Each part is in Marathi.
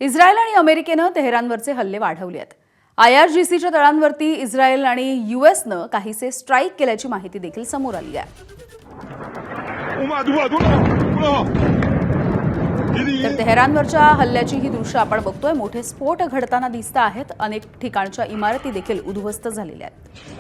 इस्रायल आणि अमेरिकेनं तेहरानवरचे हल्ले वाढवले आहेत। IRGCच्या तळांवरती इस्रायल आणि यूएसनं काहीसे स्ट्राईक केल्याची माहिती देखील समोर आली आहे। तर तेहरानवरच्या हल्ल्याची ही दृश्य आपण बघतोय। मोठे स्फोट घडताना दिसत आहेत। अनेक ठिकाणच्या इमारती देखील उद्ध्वस्त झालेल्या आहेत।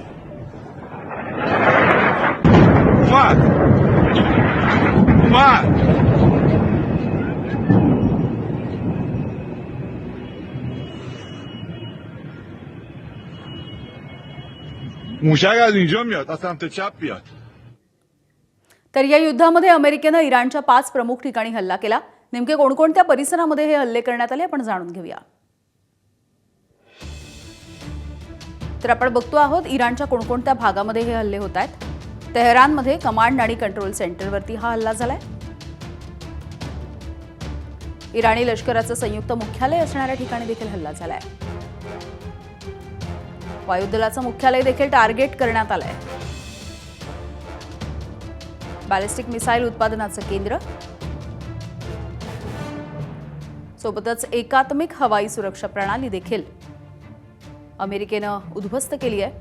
موشک از اینجا میاد از سمت چپ بیاد. तर या युद्धामध्ये अमेरिकेनं इराणच्या 5 प्रमुख ठिकाणी हल्ला केला। नेमके कोणकोणत्या परिसरामध्ये हे हल्ले करण्यात आले आपण जाणून घेऊया। तर आपण बघतो आहोत इराणच्या कोणकोणत्या भागामध्ये हे हल्ले होत आहेत। तेहरानमध्ये कमांड आणि कंट्रोल सेंटरवरती हा हल्ला झालाय। इराणी लष्कराचं संयुक्त मुख्यालय असणाऱ्या ठिकाणी देखील हल्ला झालाय। वायुदलाचं मुख्यालय देखील टार्गेट करण्यात आलंय। बॅलिस्टिक मिसाईल उत्पादनाचं केंद्र सोबतच एकात्मिक हवाई सुरक्षा प्रणाली देखील अमेरिकेनं उद्ध्वस्त केली आहे।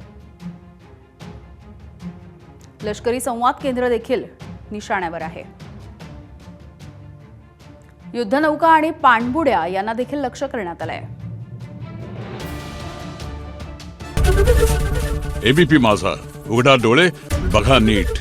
लष्करी संवाद केंद्र देखील निशाण्यावर आहे। युद्धनौका आणि पाणबुड्या यांना देखील लक्ष्य करण्यात आलंय। एबीपी माझा, उघडा डोळे बघा नीट।